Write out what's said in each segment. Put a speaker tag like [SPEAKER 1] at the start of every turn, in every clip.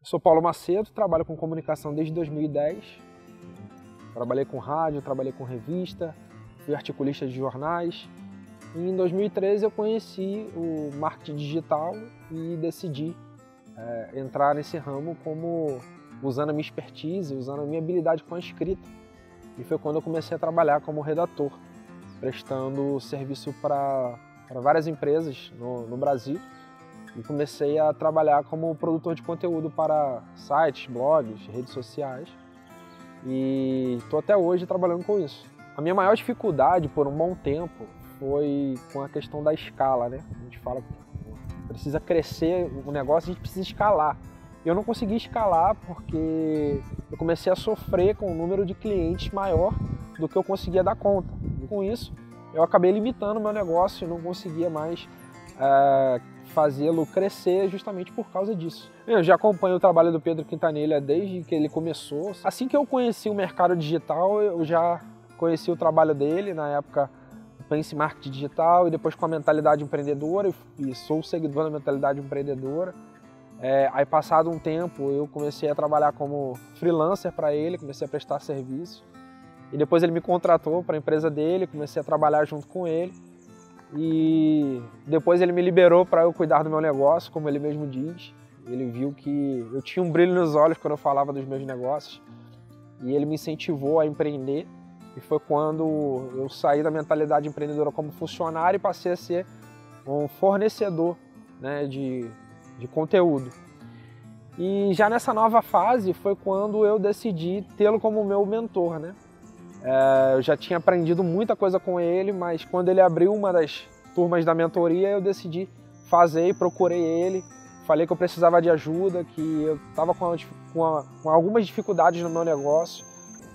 [SPEAKER 1] Eu sou Paulo Macedo, trabalho com comunicação desde 2010. Trabalhei com rádio, trabalhei com revista, fui articulista de jornais. E em 2013 eu conheci o marketing digital e decidi entrar nesse ramo usando a minha expertise, usando a minha habilidade com a escrita. E foi quando eu comecei a trabalhar como redator, prestando serviço para várias empresas no Brasil. E comecei a trabalhar como produtor de conteúdo para sites, blogs, redes sociais. E estou até hoje trabalhando com isso. A minha maior dificuldade por um bom tempo foi com a questão da escala, né? A gente fala que precisa crescer o negócio, a gente precisa escalar. Eu não consegui escalar porque eu comecei a sofrer com um número de clientes maior do que eu conseguia dar conta. E com isso, eu acabei limitando o meu negócio e não conseguia mais fazê-lo crescer justamente por causa disso. Eu já acompanho o trabalho do Pedro Quintanilha desde que ele começou. Assim que eu conheci o mercado digital, eu já conheci o trabalho dele, na época Pense Marketing Digital, e depois com a mentalidade empreendedora, e sou seguidor da mentalidade empreendedora. Aí passado um tempo eu comecei a trabalhar como freelancer para ele, comecei a prestar serviço. E depois ele me contratou para a empresa dele, comecei a trabalhar junto com ele. E depois ele me liberou para eu cuidar do meu negócio, como ele mesmo diz. Ele viu que eu tinha um brilho nos olhos quando eu falava dos meus negócios. E ele me incentivou a empreender. E foi quando eu saí da mentalidade empreendedora como funcionário e passei a ser um fornecedor, né, de conteúdo. E já nessa nova fase foi quando eu decidi tê-lo como meu mentor, né? Eu já tinha aprendido muita coisa com ele, mas quando ele abriu uma das turmas da mentoria, eu decidi fazer e procurei ele. Falei que eu precisava de ajuda, que eu estava com algumas dificuldades no meu negócio.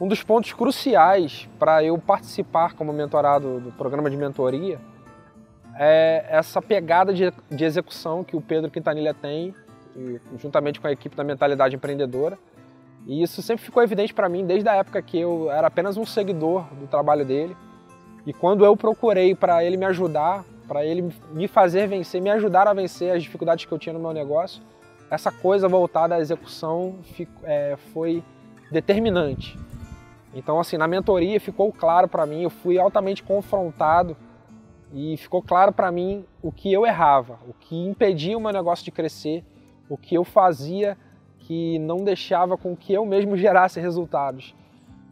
[SPEAKER 1] Um dos pontos cruciais para eu participar como mentorado do programa de mentoria é essa pegada de execução que o Pedro Quintanilha tem, juntamente com a equipe da Mentalidade Empreendedora. E isso sempre ficou evidente para mim desde a época que eu era apenas um seguidor do trabalho dele. E quando eu procurei para ele me ajudar, para ele me fazer vencer, me ajudar a vencer as dificuldades que eu tinha no meu negócio, essa coisa voltada à execução foi determinante. Então, assim, na mentoria ficou claro para mim, eu fui altamente confrontado e ficou claro para mim o que eu errava, o que impedia o meu negócio de crescer, o que eu fazia que não deixava com que eu mesmo gerasse resultados.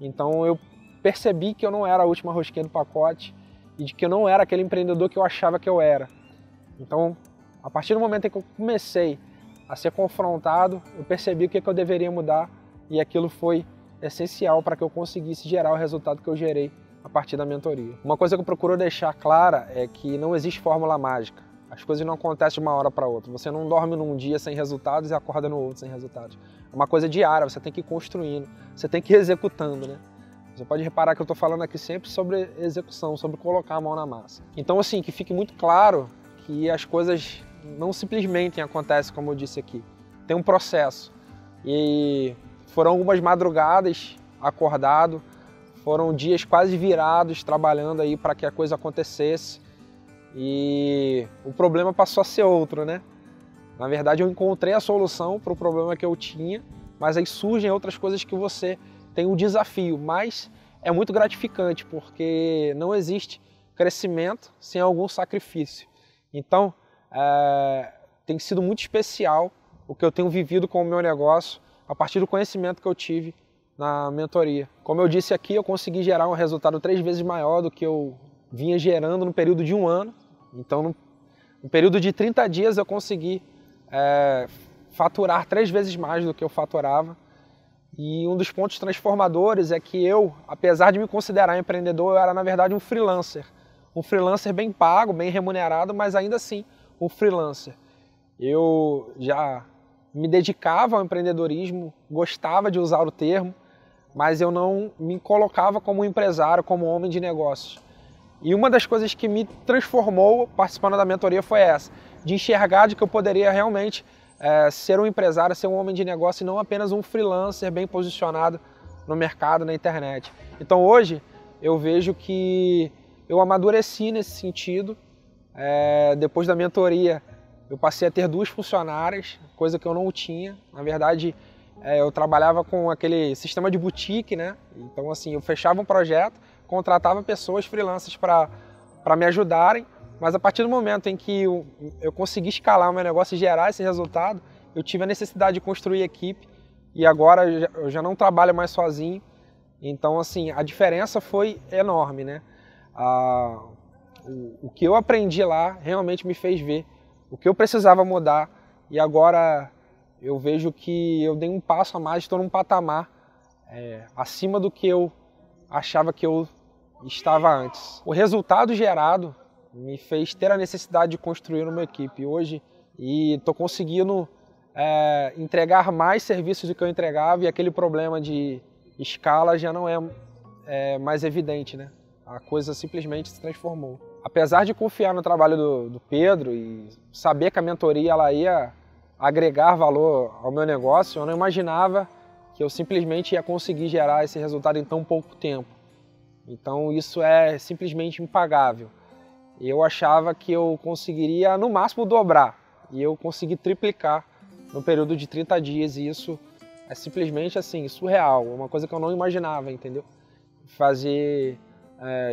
[SPEAKER 1] Então eu percebi que eu não era a última rosquinha do pacote e de que eu não era aquele empreendedor que eu achava que eu era. Então, a partir do momento em que eu comecei a ser confrontado, eu percebi o que eu deveria mudar e aquilo foi essencial para que eu conseguisse gerar o resultado que eu gerei a partir da mentoria. Uma coisa que eu procuro deixar clara é que não existe fórmula mágica. As coisas não acontecem de uma hora para outra. Você não dorme num dia sem resultados e acorda no outro sem resultados. É uma coisa diária, você tem que ir construindo, você tem que ir executando, né? Você pode reparar que eu estou falando aqui sempre sobre execução, sobre colocar a mão na massa. Então, assim, que fique muito claro que as coisas não simplesmente acontecem, como eu disse aqui. Tem um processo. E foram algumas madrugadas acordado, foram dias quase virados trabalhando aí para que a coisa acontecesse. E o problema passou a ser outro, né? Na verdade, eu encontrei a solução para o problema que eu tinha, mas aí surgem outras coisas que você tem um desafio, mas é muito gratificante, porque não existe crescimento sem algum sacrifício. Então, tem sido muito especial o que eu tenho vivido com o meu negócio a partir do conhecimento que eu tive na mentoria. Como eu disse aqui, eu consegui gerar um resultado 3 vezes maior do que eu vinha gerando no período de 1 ano. Então, no período de 30 dias, eu consegui faturar 3 vezes mais do que eu faturava. E um dos pontos transformadores é que eu, apesar de me considerar empreendedor, eu era, na verdade, um freelancer. Um freelancer bem pago, bem remunerado, mas ainda assim um freelancer. Eu já me dedicava ao empreendedorismo, gostava de usar o termo, mas eu não me colocava como empresário, como homem de negócios. E uma das coisas que me transformou participando da mentoria foi essa, de enxergar de que eu poderia realmente ser um empresário, ser um homem de negócio e não apenas um freelancer bem posicionado no mercado, na internet. Então hoje eu vejo que eu amadureci nesse sentido. Depois da mentoria eu passei a ter 2 funcionárias, coisa que eu não tinha. Na verdade, eu trabalhava com aquele sistema de boutique, né? Então, assim, eu fechava um projeto, contratava pessoas freelancers para me ajudarem, mas a partir do momento em que eu consegui escalar o meu negócio e gerar esse resultado, eu tive a necessidade de construir equipe e agora eu já não trabalho mais sozinho. Então, assim, a diferença foi enorme, né? O que eu aprendi lá realmente me fez ver o que eu precisava mudar e agora eu vejo que eu dei um passo a mais, estou num patamar acima do que eu achava que eu estava antes. O resultado gerado me fez ter a necessidade de construir uma equipe hoje e estou conseguindo entregar mais serviços do que eu entregava e aquele problema de escala já não é mais evidente, né? A coisa simplesmente se transformou. Apesar de confiar no trabalho do Pedro e saber que a mentoria ela ia agregar valor ao meu negócio, eu não imaginava que eu simplesmente ia conseguir gerar esse resultado em tão pouco tempo. Então isso é simplesmente impagável. Eu achava que eu conseguiria no máximo dobrar e eu consegui triplicar no período de 30 dias e isso é simplesmente assim, surreal, uma coisa que eu não imaginava, entendeu?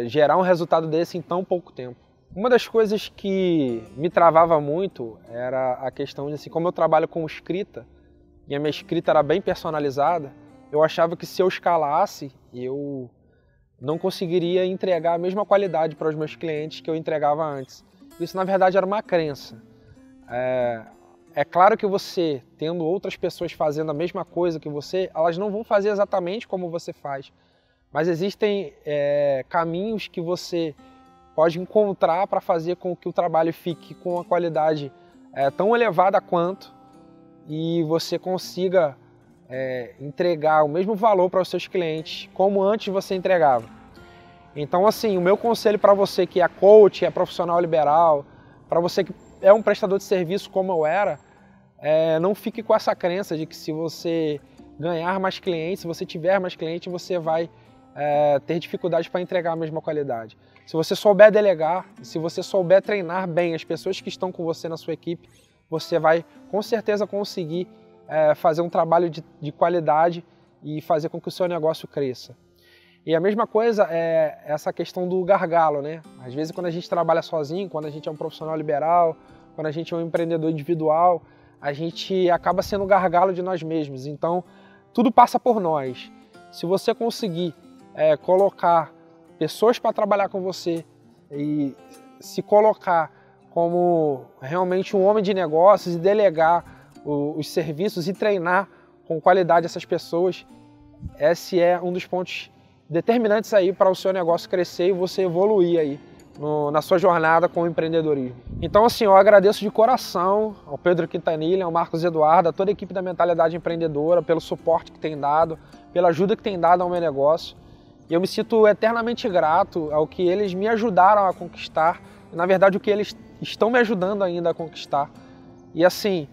[SPEAKER 1] Gerar um resultado desse em tão pouco tempo. Uma das coisas que me travava muito era a questão de, assim, como eu trabalho com escrita, e a minha escrita era bem personalizada, eu achava que se eu escalasse, eu não conseguiria entregar a mesma qualidade para os meus clientes que eu entregava antes. Isso, na verdade, era uma crença. É claro que você, tendo outras pessoas fazendo a mesma coisa que você, elas não vão fazer exatamente como você faz. Mas existem caminhos que você pode encontrar para fazer com que o trabalho fique com uma qualidade tão elevada quanto e você consiga entregar o mesmo valor para os seus clientes como antes você entregava. Então, assim, o meu conselho para você que é coach, é profissional liberal, para você que é um prestador de serviço como eu era, não fique com essa crença de que se você ganhar mais clientes, se você tiver mais clientes, você vai ter dificuldade para entregar a mesma qualidade. Se você souber delegar, se você souber treinar bem as pessoas que estão com você na sua equipe, você vai com certeza conseguir fazer um trabalho de qualidade e fazer com que o seu negócio cresça. E a mesma coisa é essa questão do gargalo, né? Às vezes quando a gente trabalha sozinho, quando a gente é um profissional liberal, quando a gente é um empreendedor individual, a gente acaba sendo o gargalo de nós mesmos. Então, tudo passa por nós. Se você conseguir colocar pessoas para trabalhar com você e se colocar como realmente um homem de negócios e delegar os serviços e treinar com qualidade essas pessoas, esse é um dos pontos determinantes aí para o seu negócio crescer e você evoluir aí na sua jornada com o empreendedorismo. Então, assim, eu agradeço de coração ao Pedro Quintanilha, ao Marcos Eduardo, a toda a equipe da Mentalidade Empreendedora, pelo suporte que tem dado, pela ajuda que tem dado ao meu negócio. E eu me sinto eternamente grato ao que eles me ajudaram a conquistar, e, na verdade, o que eles estão me ajudando ainda a conquistar. E assim,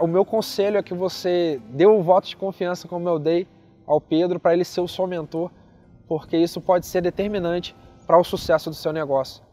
[SPEAKER 1] o meu conselho é que você dê o voto de confiança como eu dei ao Pedro para ele ser o seu mentor, porque isso pode ser determinante para o sucesso do seu negócio.